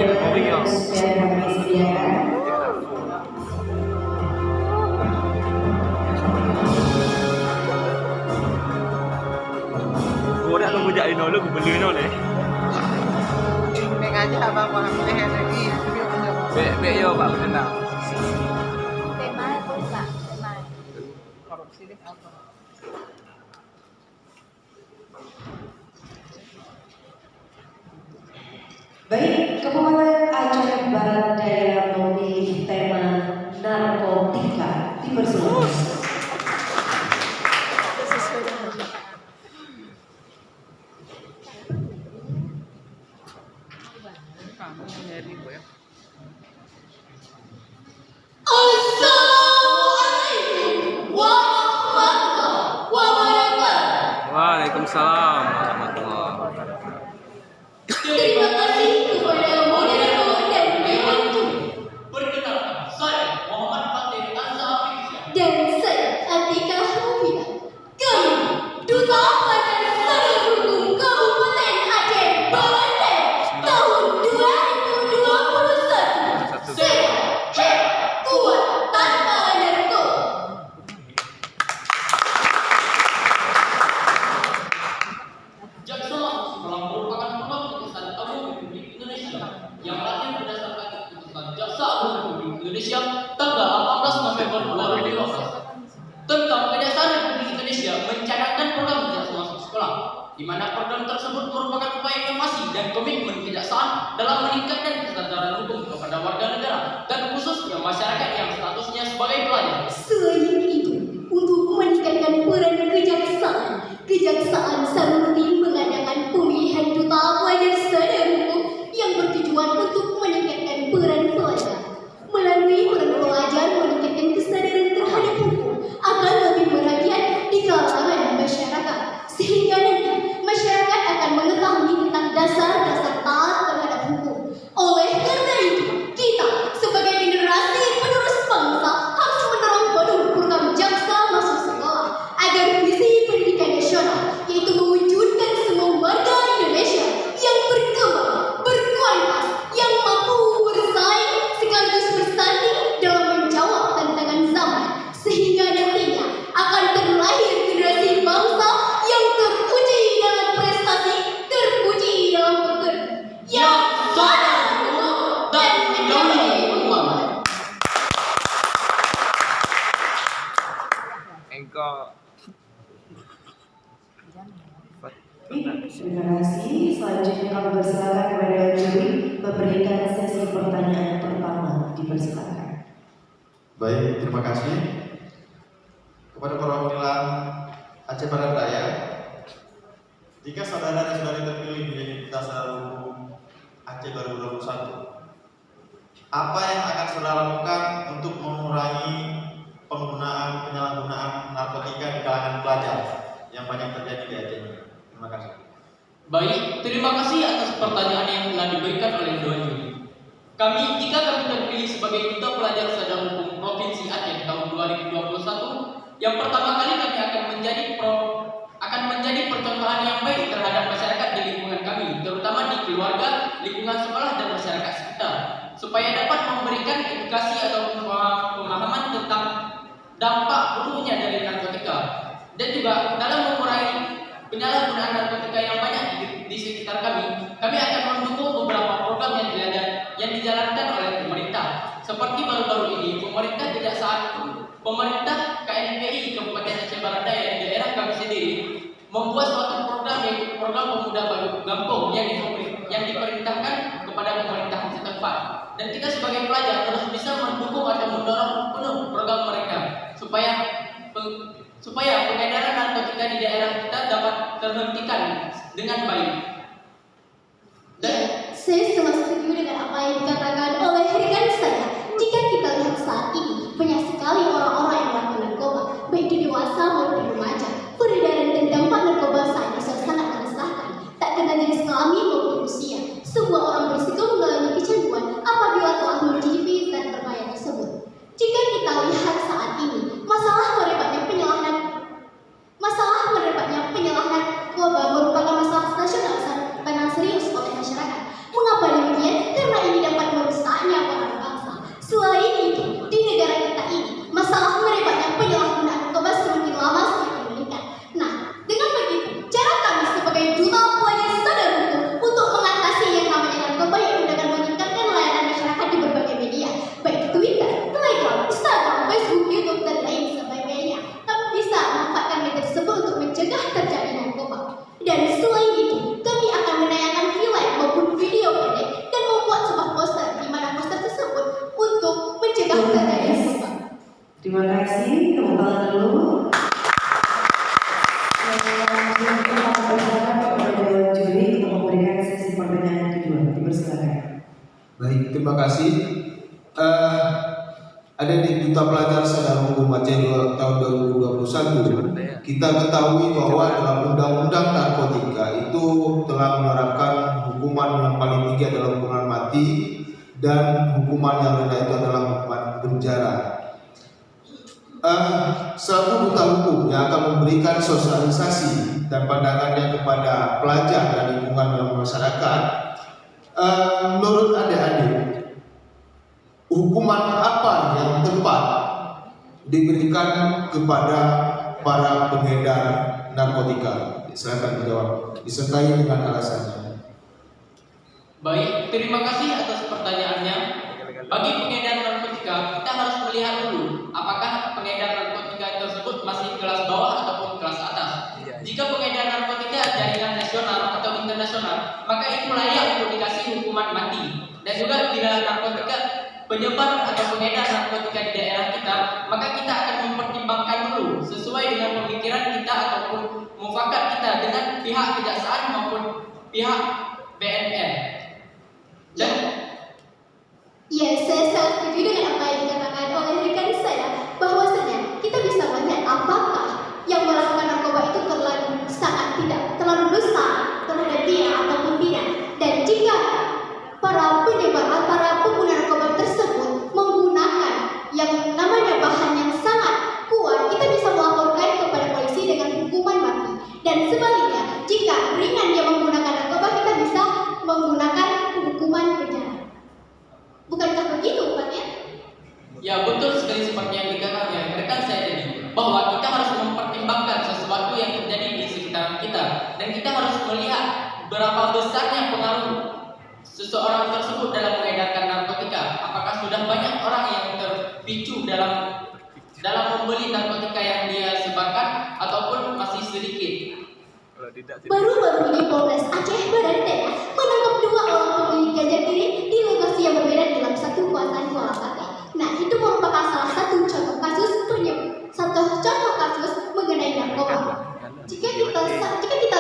yang sudah kami sediakan. Gue udah nunggu jadi dulu, gue beli dulu. Pengen aja abang mau ambil lagi. Be yo Pak Benang. Tema apa Pak? Tema Korupsi deh apa? Baik, Kepala Aceh Barat Daya memilih tema narkotika. Dipersilakan. sesuai dengan permintaan. Kamu nyari gue ya. Waalaikumsalam warahmatullahi wabarakatuh. Terima kasih kepada moderator dan dewanku. Perkenalkan, saya Muhammad Fatih Azhar Fiksyah. Dan saya Atika Mufidah. Kami Duta Badan Sadar Hukum Kabupaten Aceh Barat Daya tahun 2021. Sehat, kuat tanpa narkoba. Jaksa telah merupakan program keputusan Agung Republik Indonesia yang lahir berdasarkan keputusan Jaksa Agung Republik Indonesia tanggal 18 November 2015 tentang kejaksaan Republik Indonesia mencanangkan program jaksa masuk sekolah, di mana program tersebut merupakan upaya inovasi dan komitmen kejaksaan dalam meningkatkan kesadaran hukum kepada warga negara dan khususnya masyarakat yang statusnya sebagai pelajar. Selain itu, untuk meningkatkan peran kejaksaan seperti mengadakan pemilihan duta pelajar sadar hukum yang bertujuan untuk meningkatkan peran pelajar. Melalui peran pelajar meningkatkan kesadaran terhadap hukum akan lebih merakyat di kalangan masyarakat, sehingga nanti masyarakat akan mengetahui tentang dasar-dasar taat terhadap hukum. Oleh karena itu, kita sebagai generasi penerus bangsa harus mendorong penuh program jaksa masuk sekolah agar visi pendidikan nasional, yaitu mewujudkan semua warga Indonesia yang berkembang, berkualitas, yang mampu bersaing sekaligus bersanding dalam menjawab tantangan zaman, sehingga nantinya akan terlahir generasi bangsa yang terpuji dalam prestasi, terpuji dalam pekerjaan, yang sadar hukum dan menjadi umat. Engkau Terima kasih. Selanjutnya kami persilakan kepada juri memberikan sesi pertanyaan pertama. Dipersilakan. Baik, terima kasih kepada perwakilan Aceh Barat Daya. Jika saudara dan saudari terpilih menjadi duta sadar hukum Aceh 2021, apa yang akan saudara lakukan untuk mengurangi penyalahgunaan narkotika di kalangan pelajar yang banyak terjadi di Aceh ini? Terima kasih. Baik, terima kasih atas pertanyaan yang telah diberikan oleh Dewan Juri. Jika kami terpilih sebagai duta pelajar sadar hukum Provinsi Aceh tahun 2021, yang pertama kali kami akan menjadi percontohan yang baik terhadap masyarakat di lingkungan kami, terutama di keluarga, lingkungan sekolah dan masyarakat sekitar, supaya dapat memberikan edukasi atau pemahaman tentang dampak buruknya dari narkotika, dan juga dalam mengurangi penyalahgunaan narkotika yang banyak di sekitar kami akan mendukung beberapa program yang dijalankan oleh pemerintah. Seperti baru-baru ini, pemerintah KNPI Kabupaten Aceh Barat Daya di daerah kami sendiri membuat suatu program yaitu program Pemuda Baru Gampong yang diperintahkan kepada pemerintahan setempat. Dan kita sebagai pelajar harus bisa mendukung atau mendorong penuh program mereka supaya peredaran narkotika di daerah kita dapat terhentikan dengan baik. Dan Saya sangat setuju dengan apa yang dikatakan oleh rekan saya. Jika kita lihat saat ini, banyak sekali orang-orang yang melakukan narkoba, baik itu dewasa maupun remaja. Peredaran dan dampak narkoba saat ini sangat meresahkan, tak kenal jenis kelamin maupun usia. Semua orang berisiko mengalami kecanduan apabila telah mencicipi zat berbahaya tersebut. Jika kita lihat saat ini, masalah merebaknya penyalahan narkoba merupakan masalah nasional sangat serius oleh masyarakat. Mengapa demikian? Karena ini Terima kasih, tepuk tangan dulu. Selanjutnya kami persilakan kepada Dewan Juri untuk memberikan sesi pertanyaan kedua. Dipersilakan. Baik, terima kasih. Ada di Duta Pelajar Sadar Hukum Aceh tahun 2021. Kita ketahui bahwa dalam Undang-Undang Narkotika itu telah menerapkan hukuman yang paling tinggi adalah hukuman mati dan hukuman yang rendah itu adalah hukuman penjara. Selaku duta hukum yang akan memberikan sosialisasi dan pandangannya kepada pelajar dan lingkungan masyarakat, menurut adik-adik, hukuman apa yang tepat diberikan kepada para pengedar narkotika? Silakan dijawab, disertai dengan alasannya. Baik, terima kasih atas pertanyaannya. Bagi pengedar narkotika, kita harus melihat dulu apakah pengedar narkotika tersebut masih kelas bawah ataupun kelas atas. Jika pengedar narkotika jaringan nasional atau internasional, maka itu layak untuk dikasih hukuman mati. Dan juga bila narkotika penyebar atau pengedar narkotika di daerah kita, maka kita akan mempertimbangkan dulu sesuai dengan pemikiran kita ataupun mufakat kita dengan pihak kejaksaan maupun pihak BNN. Dan Ya, saya sangat setuju dengan apa yang dikatakan oleh rekan saya, bahwasanya kita bisa melihat apakah yang melakukan narkoba itu terlalu besar terhadap dia ataupun tidak. Dan jika para penyebar, para pengguna narkoba tersebut menggunakan yang namanya bahan yang sangat kuat, kita bisa melaporkan kepada polisi dengan hukuman mati. Dan sebaliknya, jika ringan dia menggunakan narkoba, kita bisa menggunakan hukuman penjara. Bukankah begitu, Pak ya? ya betul sekali seperti yang dikatakan rekan saya tadi, bahwa kita harus mempertimbangkan sesuatu yang terjadi di sekitar kita, dan kita harus melihat berapa besarnya pengaruh seseorang tersebut dalam mengedarkan narkotika. Apakah sudah banyak orang yang terpicu dalam membeli narkotika yang dia sebarkan ataupun masih sedikit. Baru-baru ini Polres Aceh Barat Daya menangkap 2 orang pemilik ganja kering di lokasi yang berbeda dalam satu kekuasaan Kuala Kate. Nah, itu merupakan salah satu contoh kasus mengenai narkoba. Jika kita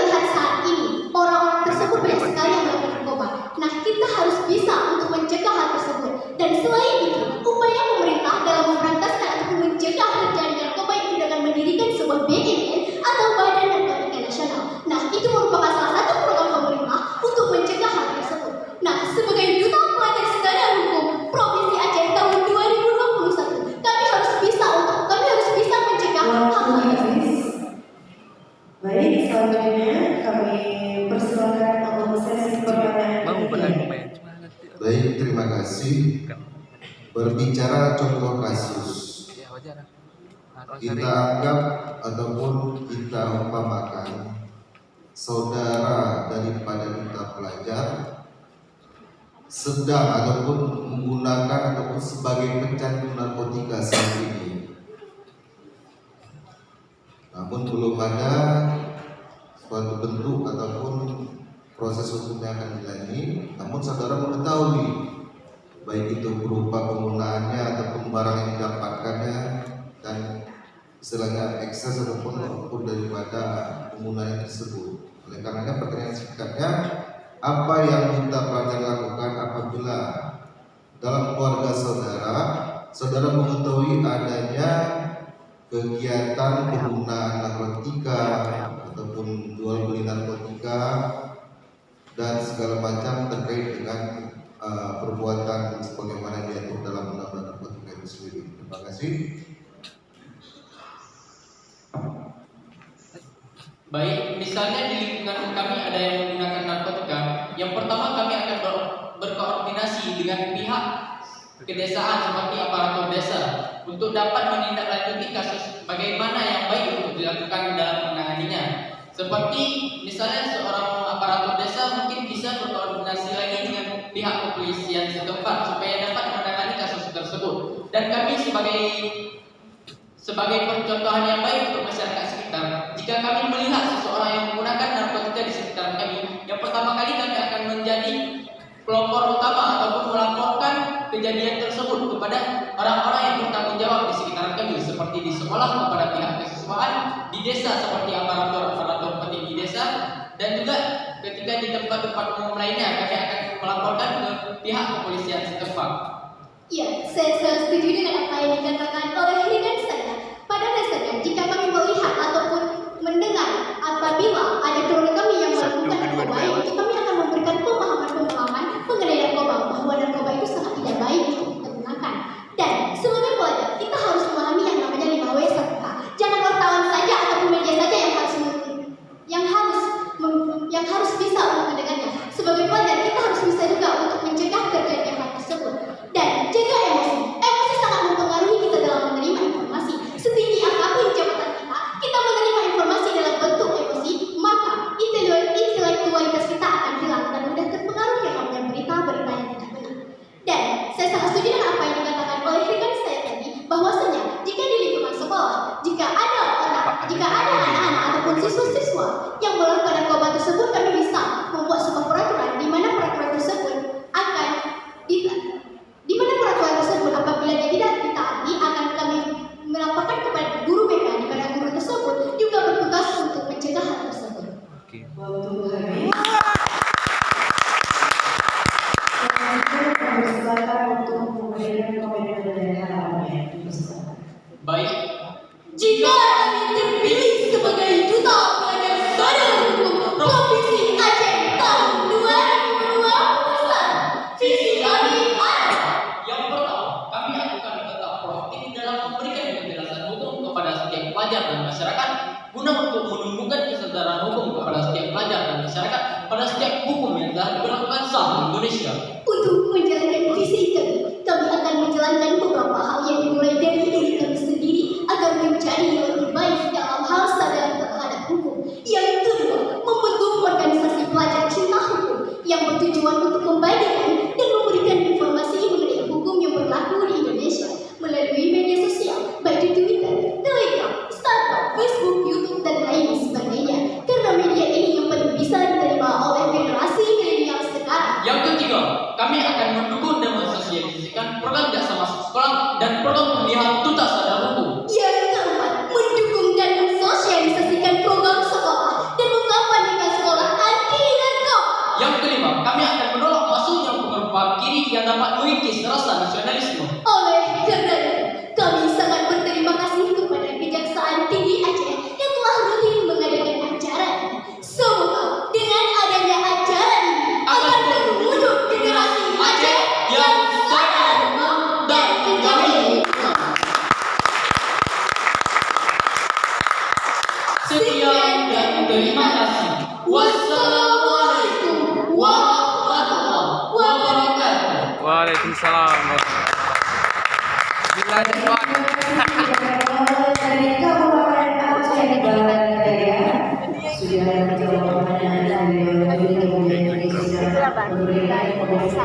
lihat saat ini, orang-orang tersebut banyak sekali yang melakukan narkoba. Nah, kita harus bisa untuk mencegah hal tersebut. Dan selain itu, upaya pemerintah dalam memberantaskan ataupun mencegah terjadinya narkoba itu dengan mendirikan sebuah BNN atau Badan Narkotika Nasional. Nah, itu merupakan salah satu program pemerintah untuk mencegah hal tersebut. Nah, sebagai Duta Pelajar Sadar Hukum Provinsi Aceh tahun 2021, kami harus bisa mencegah hal tersebut. Baik, selanjutnya kami persilakan untuk sesi pertanyaan ketiga. Baik, terima kasih. Berbicara contoh kasus, kita anggap ataupun kita umpamakan saudara daripada duta pelajar sedang ataupun menggunakan ataupun sebagai pecandu narkotika saat ini. Namun belum ada suatu bentuk ataupun proses hukum yang akan dilalui. Namun saudara mengetahui baik itu berupa penggunaannya ataupun barang yang didapatkannya dan istilahnya ekses ataupun daripada penggunaan tersebut. Oleh karenanya pertanyaan singkatnya, apa yang duta pelajar lakukan apabila dalam keluarga saudara mengetahui adanya kegiatan penggunaan narkotika ataupun jual beli narkotika dan segala macam terkait dengan perbuatan sebagaimana diatur dalam undang-undang narkotika itu sendiri. Terima kasih. Baik, misalnya di lingkungan kami ada yang menggunakan narkotika. Yang pertama, kami akan berkoordinasi dengan pihak kedesaan seperti aparatur desa untuk dapat menindaklanjuti kasus bagaimana yang baik untuk dilakukan dalam menanganinya. Seperti misalnya seorang aparatur desa mungkin bisa berkoordinasi lagi dengan pihak kepolisian setempat supaya dapat menangani kasus tersebut. Dan kami sebagai percontohan yang baik untuk masyarakat sekitar, jika kami melihat seseorang yang menggunakan narkotika di sekitar kami, yang pertama kali kami akan menjadi pelopor utama ataupun melaporkan kejadian tersebut kepada orang-orang yang bertanggung jawab di sekitaran kami seperti di sekolah kepada pihak kesiswaan, di desa seperti aparatur penting di desa, dan juga ketika di tempat-tempat umum lainnya kami akan melaporkan ke pihak kepolisian setempat. Ya, saya setuju dengan apa yang dikatakan oleh rekan saya. Pada dasarnya, jika kami melihat ataupun mendengar apabila ada keluarga kami yang melakukan narkoba, itu kami akan memberikan pemahaman mengenai narkoba, bahwa narkoba itu sangat tidak baik untuk kita gunakan. Dan sebagai pelajar, kita harus memahami yang namanya 5W serta. Jangan wartawan saja ataupun media saja yang harus bisa untuk mendengarnya. Sebagai pelajar, kita harus bisa juga untuk mencegah terjadinya hal tersebut. Dan jaga emosi. Emosi sangat mempengaruhi kita dalam menerima informasi. Setinggi apapun jabatan kita menerima informasi dalam bentuk emosi, maka intelektualitas kita akan hilang dan mudah terpengaruh yang namanya berita-berita yang tidak benar. Dan saya sangat setuju dengan apa yang dikatakan oleh rekan saya tadi, bahwasanya jika di lingkungan sekolah, jika ada anak-anak ataupun siswa-siswa yang melakukan narkoba tersebut, kami bisa membuat sebuah peraturan di mana peraturan tersebut akan di mana peraturan tersebut apabila dia tidak ditaati akan kami melaporkan kepada guru BK, di mana guru tersebut juga bertugas untuk mencegah hal tersebut. Waktu habis. Selanjutnya kami silakan untuk memberikan komentar dan harapannya. Baik, Jika kami terpilih sebagai duta pelajar sadar hukum Provinsi Aceh tahun 2021, visi kami adalah yang pertama, kami akan tetap proaktif dalam memberikan penjelasan hukum kepada setiap pelajar dan masyarakat guna untuk menumbuhkan kesadaran hukum kepada setiap pelajar dan masyarakat pada setiap hukum yang telah diberlakukan sah di Indonesia. untuk menjalankan visi kami. Kami akan menjalankan beberapa hal yang dimulai dari diri kami sendiri agar menjadi lebih baik dalam hal sadar terhadap hukum. Yang kedua, membentuk organisasi pelajar cinta hukum yang bertujuan untuk membagikan dan memberikan informasi mengenai hukum yang berlaku di Indonesia melalui media sosial, baik di Twitter, Telegram, Instagram, Facebook, YouTube, dan lain sebagainya. Karena media ini yang paling bisa diterima oleh generasi milenial sekarang. Yang ketiga, kami akan mendukung dan mensosialisasikan program jaksa masuk sekolah dan program pemilihan duta sadar hukum. Yang keempat, mendukung dan mensosialisasikan program sekolah dan mengkampanyekan sekolah anti narkoba. Yang kelima, kami akan menolak masuknya pengerupakan kiri yang dapat mengikis rasa nasionalisme. Oleh karena itu, kami sangat berterima kasih kepada Kejaksaan Tinggi Aceh yang telah rutin mengadakan acara ini. Semoga dengan adanya acara ini akan terwujud generasi Aceh yang sadar hukum dan menjadi Sekian dan terima kasih. Wassalamualaikum warahmatullahi wabarakatuh. Waalaikumsalam. Bila ada soal. Dari Kabupaten Aceh di Barat Daya sudah menjawab pertanyaan dari Indonesia memberikan informasi